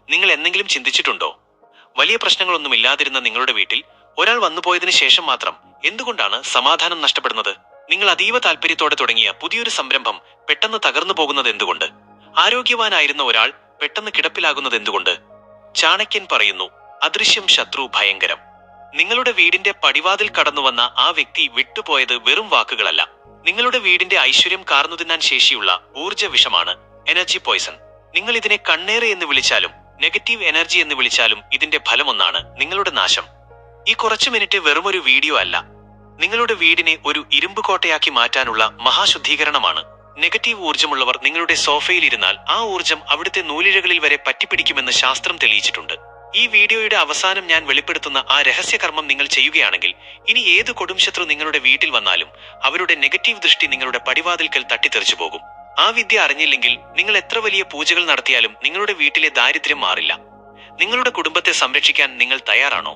നിങ്ങൾ എന്തെങ്കിലും ചിന്തിച്ചിട്ടുണ്ടോ? വലിയ പ്രശ്നങ്ങളൊന്നുമില്ലാതിരുന്ന നിങ്ങളുടെ വീട്ടിൽ ഒരാൾ വന്നുപോയതിനു ശേഷം മാത്രം എന്തുകൊണ്ടാണ് സമാധാനം നഷ്ടപ്പെടുന്നത്? നിങ്ങൾ അതീവ താല്പര്യത്തോടെ തുടങ്ങിയ പുതിയൊരു സംരംഭം പെട്ടെന്ന് തകർന്നു പോകുന്നത് എന്തുകൊണ്ട്? ആരോഗ്യവാനായിരുന്ന ഒരാൾ പെട്ടെന്ന് കിടപ്പിലാകുന്നത് എന്തുകൊണ്ട്? ചാണക്യൻ പറയുന്നു, അദൃശ്യം ശത്രു ഭയങ്കരം. നിങ്ങളുടെ വീടിന്റെ പടിവാതിൽ കടന്നുവന്ന ആ വ്യക്തി വിട്ടുപോയത് വെറും വാക്കുകളല്ല. നിങ്ങളുടെ വീടിന്റെ ഐശ്വര്യം കാർന്നു തിന്നാൻ ശേഷിയുള്ള ഊർജ്ജ വിഷമാണ്, എനർജി പോയ്സൺ. നിങ്ങൾ ഇതിനെ കണ്ണേറ് എന്ന് വിളിച്ചാലും നെഗറ്റീവ് എനർജി എന്ന് വിളിച്ചാലും ഇതിന്റെ ഫലമൊന്നാണ്, നിങ്ങളുടെ നാശം. ഈ കുറച്ചു മിനിറ്റ് വെറുമൊരു വീഡിയോ അല്ല, നിങ്ങളുടെ വീടിനെ ഒരു ഇരുമ്പ് കോട്ടയാക്കി മാറ്റാനുള്ള മഹാശുദ്ധീകരണമാണ്. നെഗറ്റീവ് ഊർജ്ജമുള്ളവർ നിങ്ങളുടെ സോഫയിൽ ഇരുന്നാൽ ആ ഊർജ്ജം അവിടുത്തെ നൂലിഴകളിൽ വരെ പറ്റിപ്പിടിക്കുമെന്ന് ശാസ്ത്രം തെളിയിച്ചിട്ടുണ്ട്. ഈ വീഡിയോയുടെ അവസാനം ഞാൻ വെളിപ്പെടുത്തുന്ന ആ രഹസ്യകർമ്മം നിങ്ങൾ ചെയ്യുകയാണെങ്കിൽ ഇനി ഏത് കൊടുംശത്രു നിങ്ങളുടെ വീട്ടിൽ വന്നാലും അവരുടെ നെഗറ്റീവ് ദൃഷ്ടി നിങ്ങളുടെ പടിവാതിൽക്കൽ തട്ടിത്തെറിച്ചു പോകും. ആ വിദ്യ അറിഞ്ഞില്ലെങ്കിൽ നിങ്ങൾ എത്ര വലിയ പൂജകൾ നടത്തിയാലും നിങ്ങളുടെ വീട്ടിലെ ദാരിദ്ര്യം മാറില്ല. നിങ്ങളുടെ കുടുംബത്തെ സംരക്ഷിക്കാൻ നിങ്ങൾ തയ്യാറാണോ?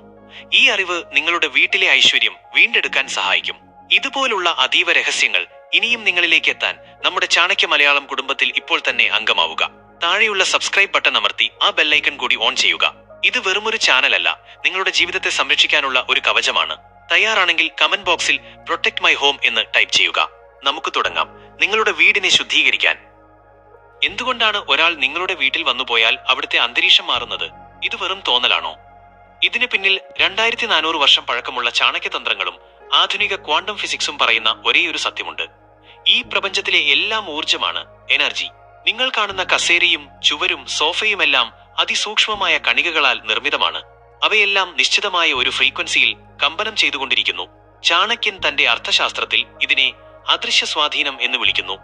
ഈ അറിവ് നിങ്ങളുടെ വീട്ടിലെ ഐശ്വര്യം വീണ്ടെടുക്കാൻ സഹായിക്കും. ഇതുപോലുള്ള അതീവ രഹസ്യങ്ങൾ ഇനിയും നിങ്ങളിലേക്ക് എത്താൻ നമ്മുടെ ചാണക്യ മലയാളം കുടുംബത്തിൽ ഇപ്പോൾ തന്നെ അംഗമാവുക. താഴെയുള്ള സബ്സ്ക്രൈബ് ബട്ടൺ അമർത്തി ആ ബെല്ലൈക്കൺ കൂടി ഓൺ ചെയ്യുക. ഇത് വെറുമൊരു ചാനലല്ല, നിങ്ങളുടെ ജീവിതത്തെ സംരക്ഷിക്കാനുള്ള ഒരു കവചമാണ്. തയ്യാറാണെങ്കിൽ കമന്റ് ബോക്സിൽ പ്രൊട്ടക്ട് മൈ ഹോം എന്ന് ടൈപ്പ് ചെയ്യുക. നമുക്ക് തുടങ്ങാം. നിങ്ങളുടെ വീടിനെ ശുദ്ധീകരിക്കാൻ. എന്തുകൊണ്ടാണ് ഒരാൾ നിങ്ങളുടെ വീട്ടിൽ വന്നുപോയാൽ അവിടുത്തെ അന്തരീക്ഷം മാറുന്നത്? ഇത് വെറും തോന്നലാണോ? ഇതിന് പിന്നിൽ 2400 വർഷം പഴക്കമുള്ള ചാണക്യതന്ത്രങ്ങളും ആധുനിക ക്വാണ്ടം ഫിസിക്സും പറയുന്ന ഒരേയൊരു സത്യമുണ്ട്. ഈ പ്രപഞ്ചത്തിലെ എല്ലാം ഊർജ്ജമാണ്, എനർജി. നിങ്ങൾ കാണുന്ന കസേരയും ചുവരും സോഫയുമെല്ലാം അതിസൂക്ഷ്മമായ കണികകളാൽ നിർമ്മിതമാണ്. അവയെല്ലാം നിശ്ചിതമായ ഒരു ഫ്രീക്വൻസിയിൽ കമ്പനം ചെയ്തുകൊണ്ടിരിക്കുന്നു. ചാണക്യൻ തന്റെ അർത്ഥശാസ്ത്രത്തിൽ ഇതിനെ അദൃശ്യ സ്വാധീനം എന്ന് വിളിക്കുന്നു.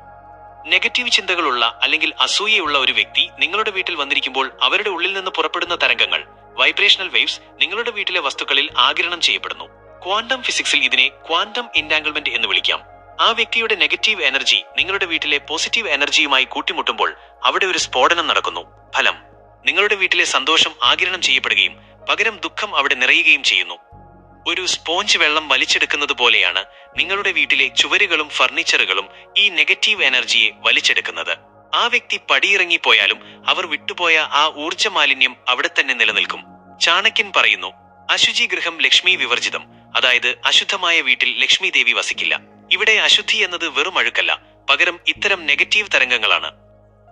നെഗറ്റീവ് ചിന്തകളുള്ള അല്ലെങ്കിൽ അസൂയയുള്ള ഒരു വ്യക്തി നിങ്ങളുടെ വീട്ടിൽ വന്നിരിക്കുമ്പോൾ അവരുടെ ഉള്ളിൽ നിന്ന് പുറപ്പെടുന്ന തരംഗങ്ങൾ, വൈബ്രേഷണൽ വേവ്സ്, നിങ്ങളുടെ വീട്ടിലെ വസ്തുക്കളിൽ ആഗിരണം ചെയ്യപ്പെടുന്നു. ക്വാണ്ടം ഫിസിക്സിൽ ഇതിനെ ക്വാണ്ടം എൻറ്റാങ്കിൾമെന്റ് എന്ന് വിളിക്കാം. ആ വ്യക്തിയുടെ നെഗറ്റീവ് എനർജി നിങ്ങളുടെ വീട്ടിലെ പോസിറ്റീവ് എനർജിയുമായി കൂട്ടിമുട്ടുമ്പോൾ അവിടെ ഒരു സ്ഫോടനം നടക്കുന്നു. ഫലം, നിങ്ങളുടെ വീട്ടിലെ സന്തോഷം ആഗിരണം ചെയ്യപ്പെടുകയും പകരം ദുഃഖം അവിടെ നിറയുകയും ചെയ്യുന്നു. ഒരു സ്പോഞ്ച് വെള്ളം വലിച്ചെടുക്കുന്നത് പോലെയാണ് നിങ്ങളുടെ വീട്ടിലെ ചുവരുകളും ഫർണിച്ചറുകളും ഈ നെഗറ്റീവ് എനർജിയെ വലിച്ചെടുക്കുന്നത്. ആ വ്യക്തി പടിയിറങ്ങിപ്പോയാലും അവർ വിട്ടുപോയ ആ ഊർജ്ജ മാലിന്യം അവിടെ തന്നെ നിലനിൽക്കും. ചാണക്യൻ പറയുന്നു, അശുചി ഗൃഹം ലക്ഷ്മി വിവർജിതം. അതായത് അശുദ്ധമായ വീട്ടിൽ ലക്ഷ്മി ദേവി വസിക്കില്ല. ഇവിടെ അശുദ്ധി എന്നത് വെറും അഴുക്കല്ല, പകരം ഇത്തരം നെഗറ്റീവ് തരംഗങ്ങളാണ്.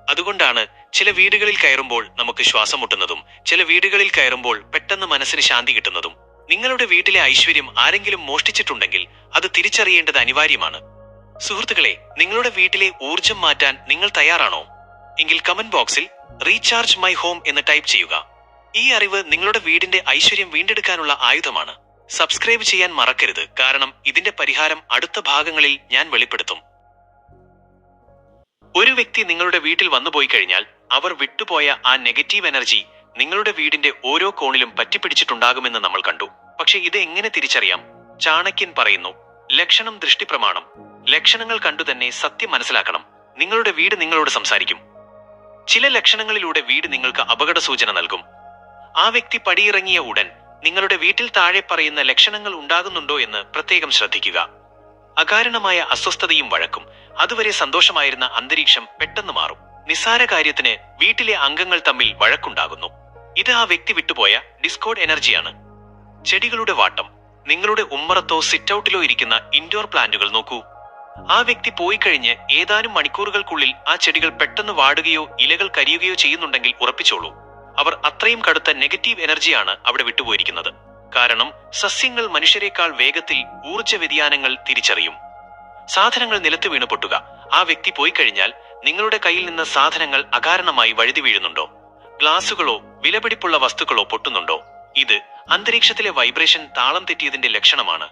അതുകൊണ്ടാണ് ചില വീടുകളിൽ കയറുമ്പോൾ നമുക്ക് ശ്വാസം മുട്ടുന്നതും ചില വീടുകളിൽ കയറുമ്പോൾ പെട്ടെന്ന് മനസ്സിന് ശാന്തി കിട്ടുന്നതും. നിങ്ങളുടെ വീട്ടിലെ ഐശ്വര്യം ആരെങ്കിലും മോഷ്ടിച്ചിട്ടുണ്ടെങ്കിൽ അത് തിരിച്ചറിയേണ്ടത് അനിവാര്യമാണ്. സുഹൃത്തുക്കളെ, നിങ്ങളുടെ വീട്ടിലെ ഊർജം മാറ്റാൻ നിങ്ങൾ തയ്യാറാണോ? എങ്കിൽ കമന്റ് ബോക്സിൽ റീചാർജ് മൈ ഹോം എന്ന് ടൈപ്പ് ചെയ്യുക. ഈ അറിവ് നിങ്ങളുടെ വീടിന്റെ ഐശ്വര്യം വീണ്ടെടുക്കാനുള്ള ആയുധമാണ്. സബ്സ്ക്രൈബ് ചെയ്യാൻ മറക്കരുത്, കാരണം ഇതിന്റെ പരിഹാരം അടുത്ത ഭാഗങ്ങളിൽ ഞാൻ വെളിപ്പെടുത്തും. ഒരു വ്യക്തി നിങ്ങളുടെ വീട്ടിൽ വന്നുപോയി കഴിഞ്ഞാൽ അവർ വിട്ടുപോയ ആ നെഗറ്റീവ് എനർജി നിങ്ങളുടെ വീടിന്റെ ഓരോ കോണിലും പറ്റിപ്പിടിച്ചിട്ടുണ്ടാകുമെന്ന് നമ്മൾ കണ്ടു. പക്ഷെ ഇത് എങ്ങനെ തിരിച്ചറിയാം? ചാണക്യൻ പറയുന്നു, ലക്ഷണം ദൃഷ്ടി പ്രമാണം. ലക്ഷണങ്ങൾ കണ്ടുതന്നെ സത്യം മനസ്സിലാക്കണം. നിങ്ങളുടെ വീട് നിങ്ങളോട് സംസാരിക്കും. ചില ലക്ഷണങ്ങളിലൂടെ വീട് നിങ്ങൾക്ക് അപകട സൂചന നൽകും. ആ വ്യക്തി പടിയിറങ്ങിയ ഉടൻ നിങ്ങളുടെ വീട്ടിൽ താഴെ പറയുന്ന ലക്ഷണങ്ങൾ ഉണ്ടാകുന്നുണ്ടോ എന്ന് പ്രത്യേകം ശ്രദ്ധിക്കുക. അകാരണമായ അസ്വസ്ഥതയും വഴക്കും. അതുവരെ സന്തോഷമായിരുന്ന അന്തരീക്ഷം പെട്ടെന്ന് മാറും. നിസ്സാര കാര്യത്തിന് വീട്ടിലെ അംഗങ്ങൾ തമ്മിൽ വഴക്കുണ്ടാകുന്നു. ഇത് ആ വ്യക്തി വിട്ടുപോയ ഡിസ്കോർഡ് എനർജിയാണ്. ചെടികളുടെ വാട്ടം. നിങ്ങളുടെ ഉമ്മറത്തോ സിറ്റൌട്ടിലോ ഇരിക്കുന്ന ഇൻഡോർ പ്ലാന്റുകൾ നോക്കൂ. ആ വ്യക്തി പോയി കഴിഞ്ഞ് ഏതാനും മണിക്കൂറുകൾക്കുള്ളിൽ ആ ചെടികൾ പെട്ടെന്ന് വാടുകയോ ഇലകൾ കരിയുകയോ ചെയ്യുന്നുണ്ടെങ്കിൽ ഉറപ്പിച്ചോളൂ, അവർ അത്രയും കടുത്ത നെഗറ്റീവ് എനർജിയാണ് അവിടെ വിട്ടുപോയിരിക്കുന്നത്. കാരണം സസ്യങ്ങൾ മനുഷ്യരെക്കാൾ വേഗത്തിൽ ഊർജ്ജ വ്യതിയാനങ്ങൾ തിരിച്ചറിയും. സാധനങ്ങൾ നിലത്ത് വീണ് പൊട്ടുക. ആ വ്യക്തി പോയി കഴിഞ്ഞാൽ നിങ്ങളുടെ കയ്യിൽ നിന്ന് സാധനങ്ങൾ അകാരണമായി വഴുതി വീഴുന്നുണ്ടോ? ഗ്ലാസുകളോ വിലപിടിപ്പുള്ള വസ്തുക്കളോ പൊട്ടുന്നുണ്ടോ? ഇത് അന്തരീക്ഷത്തിലെ വൈബ്രേഷൻ താളം തെറ്റിയതിന്റെ ലക്ഷണമാണ്.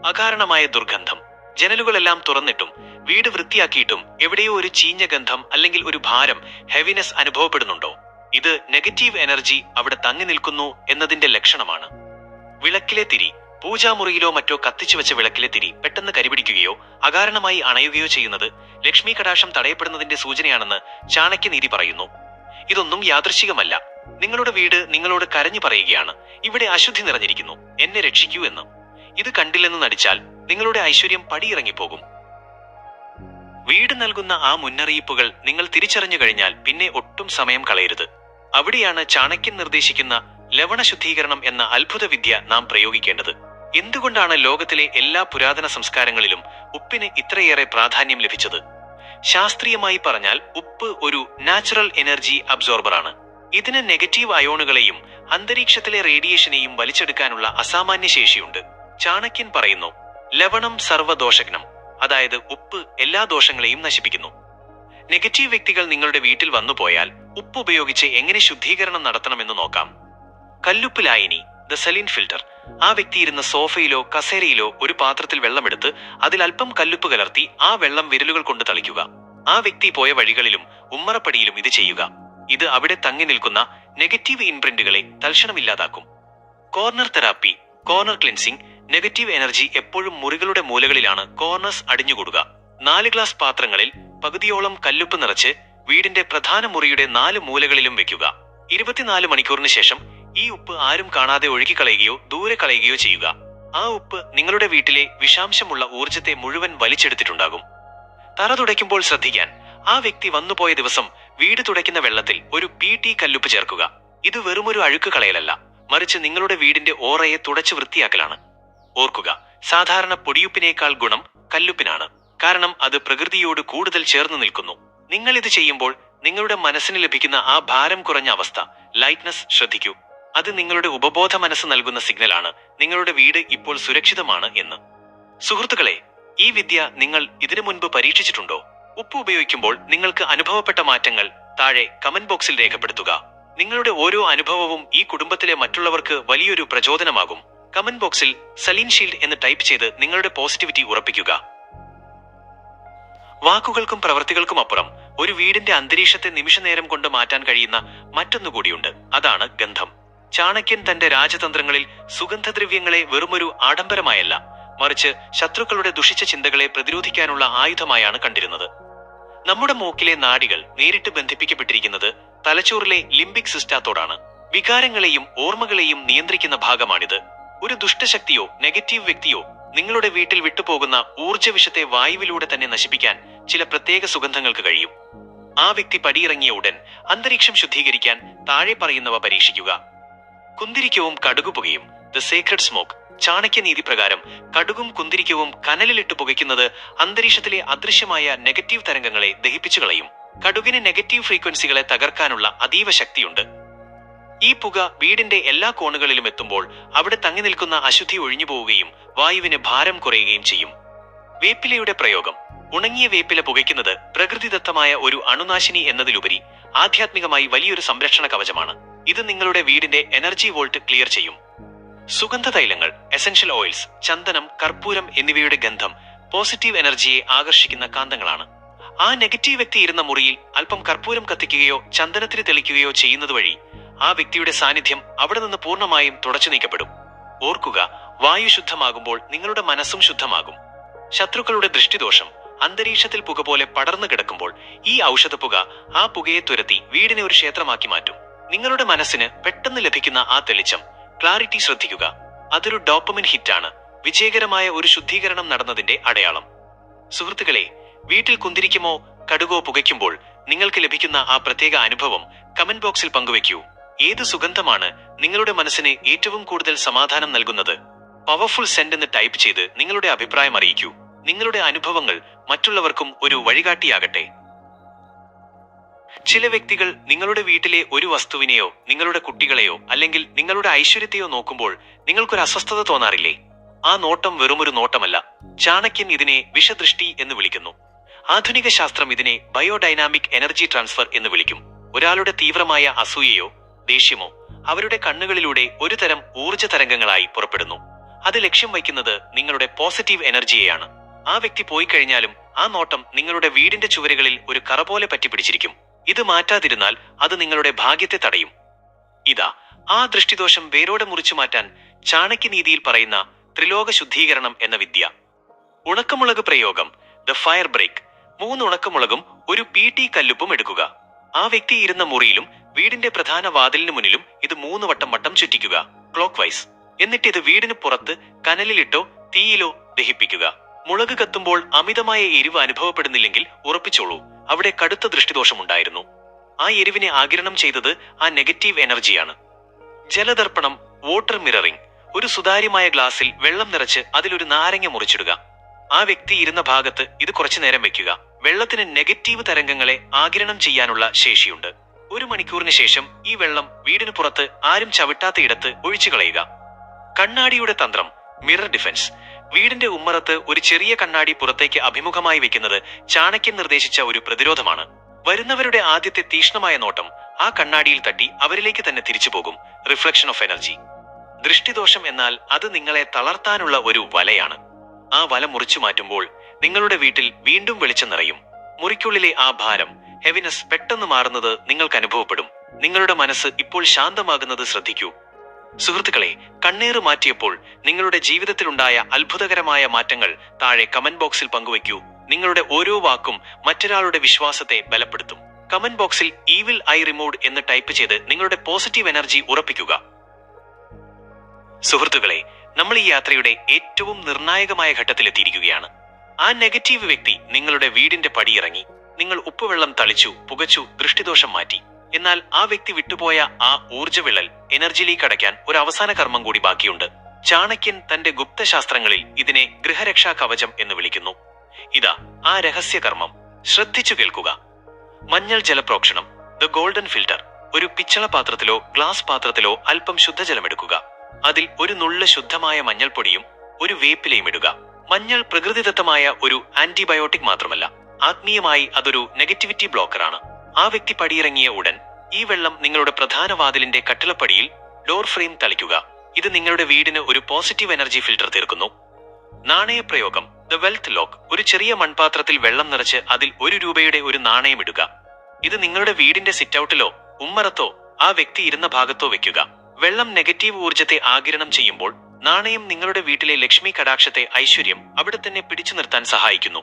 അകാരണമായ ദുർഗന്ധം. ജനലുകളെല്ലാം തുറന്നിട്ടും വീട് വൃത്തിയാക്കിയിട്ടും എവിടെയോ ഒരു ചീഞ്ഞ ഗന്ധം അല്ലെങ്കിൽ ഒരു ഭാരം, ഹെവിനെസ് അനുഭവപ്പെടുന്നുണ്ടോ? ഇത് നെഗറ്റീവ് എനർജി അവിടെ തങ്ങി നിൽക്കുന്നു എന്നതിന്റെ ലക്ഷണമാണ്. വിളക്കിലെ തിരി. പൂജാമുറിയിലോ മറ്റോ കത്തിച്ചു വെച്ച വിളക്കിലെ തിരി പെട്ടെന്ന് കരിപിടിക്കുകയോ അകാരണമായി അണയുകയോ ചെയ്യുന്നത് ലക്ഷ്മി കടാക്ഷം തടയപ്പെടുന്നതിന്റെ സൂചനയാണെന്ന് ചാണക്യനീതി പറയുന്നു. ഇതൊന്നും യാദൃശ്ചികമല്ല. നിങ്ങളുടെ വീട് നിങ്ങളോട് കരഞ്ഞു പറയുകയാണ്, ഇവിടെ അശുദ്ധി നിറഞ്ഞിരിക്കുന്നു, എന്നെ രക്ഷിക്കൂ എന്ന്. ഇത് കണ്ടില്ലെന്ന് നടിച്ചാൽ നിങ്ങളുടെ ഐശ്വര്യം പടിയിറങ്ങിപ്പോകും. വീട് നൽകുന്ന ആ മുന്നറിയിപ്പുകൾ നിങ്ങൾ തിരിച്ചറിഞ്ഞു കഴിഞ്ഞാൽ പിന്നെ ഒട്ടും സമയം കളയരുത്. അവിടെയാണ് ചാണക്യൻ നിർദ്ദേശിക്കുന്ന ലവണ ശുദ്ധീകരണം എന്ന അത്ഭുത വിദ്യ നാം പ്രയോഗിക്കേണ്ടത്. എന്തുകൊണ്ടാണ് ലോകത്തിലെ എല്ലാ പുരാതന സംസ്കാരങ്ങളിലും ഉപ്പിന് ഇത്രയേറെ പ്രാധാന്യം ലഭിച്ചത്? ശാസ്ത്രീയമായി പറഞ്ഞാൽ ഉപ്പ് ഒരു നാച്ചുറൽ എനർജി അബ്സോർബറാണ്. ഇതിന് നെഗറ്റീവ് അയോണുകളെയും അന്തരീക്ഷത്തിലെ റേഡിയേഷനെയും വലിച്ചെടുക്കാനുള്ള അസാമാന്യ ശേഷിയുണ്ട്. ചാണക്യൻ പറയുന്നു, ലവണം സർവ്വദോഷഗ്നം, അതായത് ഉപ്പ് എല്ലാ ദോഷങ്ങളെയും നശിപ്പിക്കുന്നു. നെഗറ്റീവ് വ്യക്തികൾ നിങ്ങളുടെ വീട്ടിൽ വന്നുപോയാൽ ഉപ്പ് ഉപയോഗിച്ച് എങ്ങനെ ശുദ്ധീകരണം നടത്തണമെന്ന് നോക്കാം. കല്ലുപ്പ് ലായനി, ദ സലിൻ ഫിൽട്ടർ. ആ വ്യക്തി ഇരുന്ന സോഫയിലോ കസേരയിലോ ഒരു പാത്രത്തിൽ വെള്ളമെടുത്ത് അതിൽ അല്പം കല്ലുപ്പ് കലർത്തി ആ വെള്ളം വിരലുകൾ കൊണ്ട് തളിക്കുക. ആ വ്യക്തി പോയ വഴികളിലും ഉമ്മറപ്പടിയിലും ഇത് ചെയ്യുക. ഇത് അവിടെ തങ്ങി നിൽക്കുന്ന നെഗറ്റീവ് ഇംപ്രിന്റുകളെ തൽക്ഷണമില്ലാതാക്കും. Corner therapy, corner cleansing. Negative energy എപ്പോഴും മുറികളുടെ മൂലകളിലാണ് കോർണേഴ്സ് അടിഞ്ഞുകൂടുക. 4 ഗ്ലാസ് പാത്രങ്ങളിൽ പകുതിയോളം കല്ലുപ്പ് നിറച്ച് വീടിന്റെ പ്രധാന മുറിയുടെ 4 മൂലകളിലും വെക്കുക. 24 മണിക്കൂറിന് ശേഷം ഈ ഉപ്പ് ആരും കാണാതെ ഒഴുകിക്കളയുകയോ ദൂരെ കളയുകയോ ചെയ്യുക. ആ ഉപ്പ് നിങ്ങളുടെ വീട്ടിലെ വിഷാംശമുള്ള ഊർജത്തെ മുഴുവൻ വലിച്ചെടുത്തിട്ടുണ്ടാകും. തറ തുടയ്ക്കുമ്പോൾ ശ്രദ്ധിക്കാൻ, ആ വ്യക്തി വന്നുപോയ ദിവസം വീട് തുടയ്ക്കുന്ന വെള്ളത്തിൽ ഒരു PT കല്ലുപ്പ് ചേർക്കുക. ഇത് വെറുമൊരു അഴുക്ക് കളയലല്ല, മറിച്ച് നിങ്ങളുടെ വീടിന്റെ ഓറയെ തുടച്ചു വൃത്തിയാക്കലാണ്. ഓർക്കുക, സാധാരണ പൊടിയുപ്പിനേക്കാൾ ഗുണം കല്ലുപ്പിനാണ്. കാരണം അത് പ്രകൃതിയോട് കൂടുതൽ ചേർന്ന് നിൽക്കുന്നു. നിങ്ങൾ ഇത് ചെയ്യുമ്പോൾ നിങ്ങളുടെ മനസ്സിന് ലഭിക്കുന്ന ആ ഭാരം കുറഞ്ഞ അവസ്ഥ, ലൈറ്റ്നസ്, ശ്രദ്ധിക്കൂ. അത് നിങ്ങളുടെ ഉപബോധ മനസ്സ് നൽകുന്ന സിഗ്നലാണ് നിങ്ങളുടെ വീട് ഇപ്പോൾ സുരക്ഷിതമാണ് എന്ന്. സുഹൃത്തുക്കളെ, ഈ വിദ്യ നിങ്ങൾ ഇതിനു മുൻപ് പരീക്ഷിച്ചിട്ടുണ്ടോ? ഉപ്പ് ഉപയോഗിക്കുമ്പോൾ നിങ്ങൾക്ക് അനുഭവപ്പെട്ട മാറ്റങ്ങൾ താഴെ കമന്റ് ബോക്സിൽ രേഖപ്പെടുത്തുക. നിങ്ങളുടെ ഓരോ അനുഭവവും ഈ കുടുംബത്തിലെ മറ്റുള്ളവർക്ക് വലിയൊരു പ്രചോദനമാകും. കമന്റ് ബോക്സിൽ സലീൻ ഷീൽഡ് എന്ന് ടൈപ്പ് ചെയ്ത് നിങ്ങളുടെ പോസിറ്റിവിറ്റി ഉറപ്പിക്കുക. വാക്കുകൾക്കും പ്രവൃത്തികൾക്കും അപ്പുറം ഒരു വീടിന്റെ അന്തരീക്ഷത്തെ നിമിഷനേരം കൊണ്ട് മാറ്റാൻ കഴിയുന്ന മറ്റൊന്നുകൂടിയുണ്ട്. അതാണ് ഗന്ധം. ചാണക്യൻ തന്റെ രാജതന്ത്രങ്ങളിൽ സുഗന്ധദ്രവ്യങ്ങളെ വെറുമൊരു ആഡംബരമായല്ല, മറിച്ച് ശത്രുക്കളുടെ ദുഷിച്ച ചിന്തകളെ പ്രതിരോധിക്കാനുള്ള ആയുധമായാണ് കണ്ടിരുന്നത്. നമ്മുടെ മൂക്കിലെ നാഡികൾ നേരിട്ട് ബന്ധിപ്പിക്കപ്പെട്ടിരിക്കുന്നത് തലച്ചോറിലെ ലിംബിക് സിസ്റ്റത്തോടാണ്. വികാരങ്ങളെയും ഓർമ്മകളെയും നിയന്ത്രിക്കുന്ന ഭാഗമാണിത്. ഒരു ദുഷ്ടശക്തിയോ നെഗറ്റീവ് വ്യക്തിയോ നിങ്ങളുടെ വീട്ടിൽ വിട്ടുപോകുന്ന ഊർജ്ജവിഷത്തെ വായുവിലൂടെ തന്നെ നശിപ്പിക്കാൻ ചില പ്രത്യേക സുഗന്ധങ്ങൾക്ക് കഴിയും. ആ വ്യക്തി പടിയിറങ്ങിയ ഉടൻ അന്തരീക്ഷം ശുദ്ധീകരിക്കാൻ താഴെ പറയുന്നവ പരീക്ഷിക്കുക. കുന്തിരിക്കവും കടുകുപുകയും, ദ സേക്രഡ് സ്മോക്ക്. ചാണക്യനീതി പ്രകാരം കടുകും കുന്തിരിക്കവും കനലിലിട്ട് പുകയ്ക്കുന്നത് അന്തരീക്ഷത്തിലെ അദൃശ്യമായ നെഗറ്റീവ് തരംഗങ്ങളെ ദഹിപ്പിച്ചു കളയും. കടുകിന് നെഗറ്റീവ് ഫ്രീക്വൻസികളെ തകർക്കാനുള്ള അതീവ ശക്തിയുണ്ട്. ഈ പുക വീടിന്റെ എല്ലാ കോണുകളിലും എത്തുമ്പോൾ അവിടെ തങ്ങി നിൽക്കുന്ന അശുദ്ധി ഒഴിഞ്ഞു പോവുകയും വായുവിന് ഭാരം കുറയുകയും ചെയ്യും. വേപ്പിലയുടെ പ്രയോഗം. ഉണങ്ങിയ വേപ്പില പുകയ്ക്കുന്നത് പ്രകൃതിദത്തമായ ഒരു അണുനാശിനി എന്നതിലുപരി ആധ്യാത്മികമായി വലിയൊരു സംരക്ഷണ കവചമാണ്. ഇത് നിങ്ങളുടെ വീടിന്റെ എനർജി വോൾട്ട് ക്ലിയർ ചെയ്യും. സുഗന്ധ തൈലങ്ങൾ, എസൻഷ്യൽ ഓയിൽസ്, ചന്ദനം, കർപ്പൂരം എന്നിവയുടെ ഗന്ധം പോസിറ്റീവ് എനർജിയെ ആകർഷിക്കുന്ന കാന്തങ്ങളാണ്. ആ നെഗറ്റീവ് വ്യക്തി ഇരുന്ന മുറിയിൽ അല്പം കർപ്പൂരം കത്തിക്കുകയോ ചന്ദനത്തിന് തെളിക്കുകയോ ചെയ്യുന്നത് വഴി ആ വ്യക്തിയുടെ സാന്നിധ്യം അവിടെ നിന്ന് പൂർണ്ണമായും തുടച്ചു നീക്കപ്പെടും. ഓർക്കുക, വായു ശുദ്ധമാകുമ്പോൾ നിങ്ങളുടെ മനസ്സും ശുദ്ധമാകും. ശത്രുക്കളുടെ ദൃഷ്ടിദോഷം അന്തരീക്ഷത്തിൽ പുക പോലെ പടർന്നു കിടക്കുമ്പോൾ ഈ ഔഷധപ്പുക ആ പുകയെ തുരത്തി വീടിനെ ഒരു ക്ഷേത്രമാക്കി മാറ്റും. നിങ്ങളുടെ മനസ്സിന് പെട്ടെന്ന് ലഭിക്കുന്ന ആ തെളിച്ചം, ക്ലാരിറ്റി, ശ്രദ്ധിക്കുക. അതൊരു ഡോപ്പമിൻ ഹിറ്റാണ്, വിജയകരമായ ഒരു ശുദ്ധീകരണം നടന്നതിന്റെ അടയാളം. സുഹൃത്തുക്കളെ, വീട്ടിൽ കുന്തിരിക്കുമോ കടുകോ പുകയ്ക്കുമ്പോൾ നിങ്ങൾക്ക് ലഭിക്കുന്ന ആ പ്രത്യേക അനുഭവം കമന്റ് ബോക്സിൽ പങ്കുവെക്കൂ. ഏത് സുഗന്ധമാണ് നിങ്ങളുടെ മനസ്സിന് ഏറ്റവും കൂടുതൽ സമാധാനം നൽകുന്നത്? പവർഫുൾ സെൻഡ് എന്ന് ടൈപ്പ് ചെയ്ത് നിങ്ങളുടെ അഭിപ്രായം അറിയിക്കൂ. നിങ്ങളുടെ അനുഭവങ്ങൾ മറ്റുള്ളവർക്കും ഒരു വഴികാട്ടിയാകട്ടെ. ചില വ്യക്തികൾ നിങ്ങളുടെ വീട്ടിലെ ഒരു വസ്തുവിനെയോ നിങ്ങളുടെ കുട്ടികളെയോ അല്ലെങ്കിൽ നിങ്ങളുടെ ഐശ്വര്യത്തെയോ നോക്കുമ്പോൾ നിങ്ങൾക്കൊരു അസ്വസ്ഥത തോന്നാറില്ലേ? ആ നോട്ടം വെറുമൊരു നോട്ടമല്ല. ചാണക്യൻ ഇതിനെ വിഷദൃഷ്ടി എന്ന് വിളിക്കുന്നു. ആധുനിക ശാസ്ത്രം ഇതിനെ ബയോഡൈനാമിക് എനർജി ട്രാൻസ്ഫർ എന്ന് വിളിക്കും. ഒരാളുടെ തീവ്രമായ അസൂയയോ ദേഷ്യമോ അവരുടെ കണ്ണുകളിലൂടെ ഒരു തരം ഊർജ്ജ തരംഗങ്ങളായി പുറപ്പെടുന്നു. അത് ലക്ഷ്യം വയ്ക്കുന്നത് നിങ്ങളുടെ പോസിറ്റീവ് എനർജിയെയാണ്. ആ വ്യക്തി പോയി കഴിഞ്ഞാലും ആ നോട്ടം നിങ്ങളുടെ വീടിന്റെ ചുവരുകളിൽ ഒരു കറ പോലെ പറ്റിപ്പിടിച്ചിരിക്കും. ഇത് മാറ്റാതിരുന്നാൽ അത് നിങ്ങളുടെ ഭാഗ്യത്തെ തടയും. ഇതാ ആ ദൃഷ്ടിദോഷം വേരോടെ മുറിച്ചു മാറ്റാൻ ചാണക്യനീതിയിൽ പറയുന്ന ത്രിലോക ശുദ്ധീകരണം എന്ന വിദ്യ. ഉണക്കമുളക് പ്രയോഗം, ദ ഫയർ ബ്രേക്ക്. 3 ഉണക്കമുളകും ഒരു PT കല്ലുപ്പും എടുക്കുക. ആ വ്യക്തി ഇരുന്ന മുറിയിലും വീടിന്റെ പ്രധാന വാതിലിന് മുന്നിലും ഇത് 3 വട്ടം ചുറ്റിക്കുക, ക്ലോക്ക് വൈസ്. എന്നിട്ട് ഇത് വീടിന് പുറത്ത് കനലിലിട്ടോ തീയിലോ ദഹിപ്പിക്കുക. മുളക് കത്തുമ്പോൾ അമിതമായ എരിവ് അനുഭവപ്പെടുന്നില്ലെങ്കിൽ ഉറപ്പിച്ചോളൂ, അവിടെ കടുത്ത ദൃഷ്ടിദോഷമുണ്ടായിരുന്നു. ആ എരിവിനെ ആഗിരണം ചെയ്തത് ആ നെഗറ്റീവ് എനർജിയാണ്. ജലദർപ്പണം, വാട്ടർ മിററിംഗ്. ഒരു സുതാര്യമായ ഗ്ലാസ്സിൽ വെള്ളം നിറച്ച് അതിലൊരു നാരങ്ങ മുറിച്ചിടുക. ആ വ്യക്തി ഇരുന്ന ഭാഗത്ത് ഇത് കുറച്ചു നേരം വെക്കുക. വെള്ളത്തിന് നെഗറ്റീവ് തരംഗങ്ങളെ ആഗിരണം ചെയ്യാനുള്ള ശേഷിയുണ്ട്. 1 മണിക്കൂറിന് ശേഷം ഈ വെള്ളം വീടിന് പുറത്ത് ആരും ചവിട്ടാത്ത ഇടത്ത് ഒഴിച്ചു കളയുക. കണ്ണാടിയുടെ തന്ത്രം, മിറർ ഡിഫൻസ്. വീടിന്റെ ഉമ്മറത്ത് ഒരു ചെറിയ കണ്ണാടി പുറത്തേക്ക് അഭിമുഖമായി വെക്കുന്നത് ചാണക്യൻ നിർദ്ദേശിച്ച ഒരു പ്രതിരോധമാണ്. വരുന്നവരുടെ ആദ്യത്തെ തീക്ഷ്ണമായ നോട്ടം ആ കണ്ണാടിയിൽ തട്ടി അവരിലേക്ക് തന്നെ തിരിച്ചു പോകും. Reflection of energy. ദൃഷ്ടിദോഷം എന്നാൽ അത് നിങ്ങളെ തളർത്താനുള്ള ഒരു വലയാണ്. ആ വല മുറിച്ചു മാറ്റുമ്പോൾ നിങ്ങളുടെ വീട്ടിൽ വീണ്ടും വെളിച്ചം നിറയും. മുറിക്കുള്ളിലെ ആ ഭാരം, ഹെവിനെസ് പെട്ടെന്ന് മാറുന്നത് നിങ്ങൾക്ക് അനുഭവപ്പെടും. നിങ്ങളുടെ മനസ്സ് ഇപ്പോൾ ശാന്തമാകുന്നത് ശ്രദ്ധിക്കൂ. സുഹൃത്തുക്കളെ, കണ്ണേറ് മാറ്റിയപ്പോൾ നിങ്ങളുടെ ജീവിതത്തിലുണ്ടായ അത്ഭുതകരമായ മാറ്റങ്ങൾ താഴെ കമന്റ് ബോക്സിൽ പങ്കുവയ്ക്കൂ. നിങ്ങളുടെ ഓരോ വാക്കും മറ്റൊരാളുടെ വിശ്വാസത്തെ ബലപ്പെടുത്തും. കമന്റ് ബോക്സിൽ ഈവിൽ ഐ റിമൂവ്ഡ് എന്ന് ടൈപ്പ് ചെയ്ത് നിങ്ങളുടെ പോസിറ്റീവ് എനർജി ഉറപ്പിക്കുക. സുഹൃത്തുക്കളെ, നമ്മൾ ഈ യാത്രയുടെ ഏറ്റവും നിർണായകമായ ഘട്ടത്തിലെത്തിയിരിക്കുകയാണ്. ആ നെഗറ്റീവ് വ്യക്തി നിങ്ങളുടെ വീടിന്റെ പടിയിറങ്ങി. നിങ്ങൾ ഉപ്പുവെള്ളം തളിച്ചു, പുകച്ചു, ദൃഷ്ടിദോഷം മാറ്റി. എന്നാൽ ആ വ്യക്തി വിട്ടുപോയ ആ ഊർജ്ജവിള്ളൽ എനർജിയിലേക്ക് അടയ്ക്കാൻ ഒരു അവസാന കർമ്മം കൂടി ബാക്കിയുണ്ട്. ചാണക്യൻ തന്റെ ഗുപ്തശാസ്ത്രങ്ങളിൽ ഇതിനെ ഗൃഹരക്ഷാ കവചം എന്ന് വിളിക്കുന്നു. ഇതാ ആ രഹസ്യ കർമ്മം. ശ്രദ്ധിച്ചു കേൾക്കുക. മഞ്ഞൾ ജലപ്രോക്ഷണം, ദ ഗോൾഡൻ ഫിൽട്ടർ. ഒരു പിച്ചള പാത്രത്തിലോ ഗ്ലാസ് പാത്രത്തിലോ അല്പം ശുദ്ധജലമെടുക്കുക. അതിൽ ഒരു നുള്ള ശുദ്ധമായ മഞ്ഞൾപ്പൊടിയും ഒരു വേപ്പിലയും ഇടുക. മഞ്ഞൾ പ്രകൃതിദത്തമായ ഒരു ആന്റിബയോട്ടിക് മാത്രമല്ല, ആത്മീയമായി അതൊരു നെഗറ്റിവിറ്റി ബ്ലോക്കറാണ്. ആ വ്യക്തി പടിയിറങ്ങിയ ഉടൻ ഈ വെള്ളം നിങ്ങളുടെ പ്രധാന വാതിലിന്റെ കട്ടിളപ്പടിയിൽ ഡോർ ഫ്രെയിം തളിക്കുക. ഇത് നിങ്ങളുടെ വീടിന് ഒരു പോസിറ്റീവ് എനർജി ഫിൽട്ടർ തീർക്കുന്നു. നാണയപ്രയോഗം, ദ വെൽത്ത് ലോക്ക്. ഒരു ചെറിയ മൺപാത്രത്തിൽ വെള്ളം നിറച്ച് അതിൽ 1 രൂപയുടെ ഒരു നാണയം ഇടുക. ഇത് നിങ്ങളുടെ വീടിന്റെ സിറ്റൌട്ടിലോ ഉമ്മറത്തോ ആ വ്യക്തി ഇരുന്ന ഭാഗത്തോ വെക്കുക. വെള്ളം നെഗറ്റീവ് ഊർജ്ജത്തെ ആഗിരണം ചെയ്യുമ്പോൾ നാണയം നിങ്ങളുടെ വീട്ടിലെ ലക്ഷ്മി കടാക്ഷത്തെ, ഐശ്വര്യം അവിടെ തന്നെ പിടിച്ചു നിർത്താൻ സഹായിക്കുന്നു.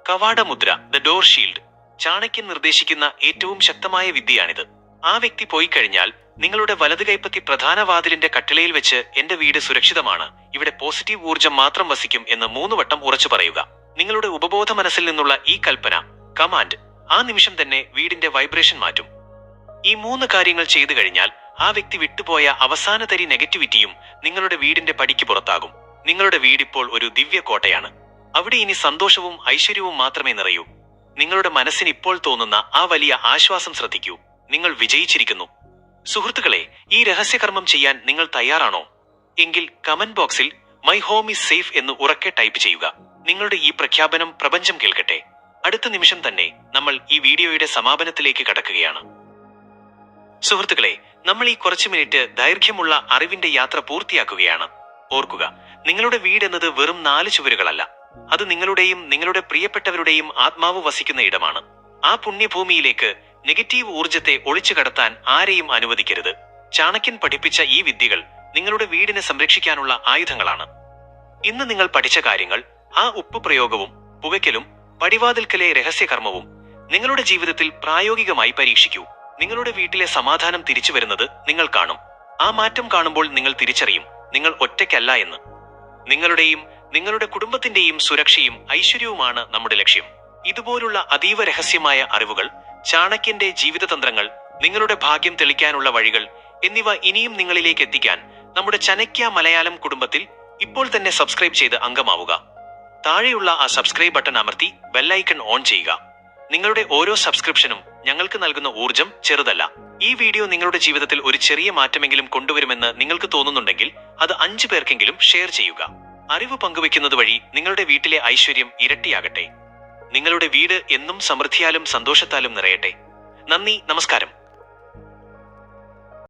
കവാടമുദ്ര, ദ ഡോർ ഷീൽഡ്. ചാണക്യൻ നിർദ്ദേശിക്കുന്ന ഏറ്റവും ശക്തമായ വിദ്യയാണിത്. ആ വ്യക്തി പോയി കഴിഞ്ഞാൽ നിങ്ങളുടെ വലത് കൈപ്പത്തി പ്രധാന വാതിലിന്റെ കട്ടിളയിൽ വെച്ച് എന്റെ വീട് സുരക്ഷിതമാണ്, ഇവിടെ പോസിറ്റീവ് ഊർജ്ജം മാത്രം വസിക്കും എന്ന് 3 വട്ടം ഉറച്ചു പറയുക. നിങ്ങളുടെ ഉപബോധ മനസ്സിൽ നിന്നുള്ള ഈ കൽപ്പന, കമാൻഡ്, ആ നിമിഷം തന്നെ വീടിന്റെ വൈബ്രേഷൻ മാറ്റും. ഈ 3 കാര്യങ്ങൾ ചെയ്തു കഴിഞ്ഞാൽ ആ വ്യക്തി വിട്ടുപോയ അവസാന തരി നെഗറ്റിവിറ്റിയും നിങ്ങളുടെ വീടിന്റെ പടിക്ക് പുറത്താകും. നിങ്ങളുടെ വീടിപ്പോൾ ഒരു ദിവ്യ കോട്ടയാണ്. അവിടെ ഇനി സന്തോഷവും ഐശ്വര്യവും മാത്രമേ നിറയൂ. നിങ്ങളുടെ മനസ്സിന് ഇപ്പോൾ തോന്നുന്ന ആ വലിയ ആശ്വാസം ശ്രദ്ധിക്കൂ. നിങ്ങൾ വിജയിച്ചിരിക്കുന്നു. സുഹൃത്തുക്കളെ, ഈ രഹസ്യകർമ്മം ചെയ്യാൻ നിങ്ങൾ തയ്യാറാണോ? എങ്കിൽ കമന്റ് ബോക്സിൽ മൈ ഹോം ഈസ് സേഫ് എന്ന് ഉറക്കെ ടൈപ്പ് ചെയ്യുക. നിങ്ങളുടെ ഈ പ്രഖ്യാപനം പ്രപഞ്ചം കേൾക്കട്ടെ. അടുത്ത നിമിഷം തന്നെ നമ്മൾ ഈ വീഡിയോയുടെ സമാപനത്തിലേക്ക് കടക്കുകയാണ്. സുഹൃത്തുക്കളെ, നമ്മൾ ഈ കുറച്ചു മിനിറ്റ് ദൈർഘ്യമുള്ള അറിവിന്റെ യാത്ര പൂർത്തിയാക്കുകയാണ്. ഓർക്കുക, നിങ്ങളുടെ വീട് എന്നത് വെറും 4 ചുവരുകളല്ല. അത് നിങ്ങളുടെയും നിങ്ങളുടെ പ്രിയപ്പെട്ടവരുടെയും ആത്മാവ് വസിക്കുന്ന ഇടമാണ്. ആ പുണ്യഭൂമിയിലേക്ക് നെഗറ്റീവ് ഊർജ്ജത്തെ ഒളിച്ചു കടത്താൻ ആരെയും അനുവദിക്കരുത്. ചാണക്യൻ പഠിപ്പിച്ച ഈ വിദ്യകൾ നിങ്ങളുടെ വീടിനെ സംരക്ഷിക്കാനുള്ള ആയുധങ്ങളാണ്. ഇന്ന് നിങ്ങൾ പഠിച്ച കാര്യങ്ങൾ, ആ ഉപ്പ് പ്രയോഗവും പുകയ്ക്കലും പടിവാതിൽക്കലെ രഹസ്യകർമ്മവും നിങ്ങളുടെ ജീവിതത്തിൽ പ്രായോഗികമായി പരീക്ഷിക്കൂ. നിങ്ങളുടെ വീട്ടിലെ സമാധാനം തിരിച്ചു വരുന്നത് നിങ്ങൾ കാണും. ആ മാറ്റം കാണുമ്പോൾ നിങ്ങൾ തിരിച്ചറിയും, നിങ്ങൾ ഒറ്റയ്ക്കല്ല എന്ന്. നിങ്ങളുടെയും നിങ്ങളുടെ കുടുംബത്തിന്റെയും സുരക്ഷയും ഐശ്വര്യവുമാണ് നമ്മുടെ ലക്ഷ്യം. ഇതുപോലുള്ള അതീവ രഹസ്യമായ അറിവുകൾ, ചാണക്യന്റെ ജീവിതതന്ത്രങ്ങൾ, നിങ്ങളുടെ ഭാഗ്യം തെളിക്കാനുള്ള വഴികൾ എന്നിവ ഇനിയും നിങ്ങളിലേക്ക് എത്തിക്കാൻ നമ്മുടെ ചാണക്യ മലയാളം കുടുംബത്തിൽ ഇപ്പോൾ തന്നെ സബ്സ്ക്രൈബ് ചെയ്ത് അംഗമാവുക. താഴെയുള്ള ആ സബ്സ്ക്രൈബ് ബട്ടൺ അമർത്തി ബെല്ലൈക്കൺ ഓൺ ചെയ്യുക. നിങ്ങളുടെ ഓരോ സബ്സ്ക്രിപ്ഷനും ഞങ്ങൾക്ക് നൽകുന്ന ഊർജ്ജം ചെറുതല്ല. ഈ വീഡിയോ നിങ്ങളുടെ ജീവിതത്തിൽ ഒരു ചെറിയ മാറ്റമെങ്കിലും കൊണ്ടുവരുമെന്ന് നിങ്ങൾക്ക് തോന്നുന്നുണ്ടെങ്കിൽ അത് 5 പേർക്കെങ്കിലും ഷെയർ ചെയ്യുക. അറിവ് പങ്കുവെക്കുന്നത് വഴി നിങ്ങളുടെ വീട്ടിലെ ഐശ്വര്യം ഇരട്ടിയാകട്ടെ. നിങ്ങളുടെ വീട് എന്നും സമൃദ്ധിയാലും സന്തോഷത്താലും നിറയട്ടെ. നന്ദി, നമസ്കാരം.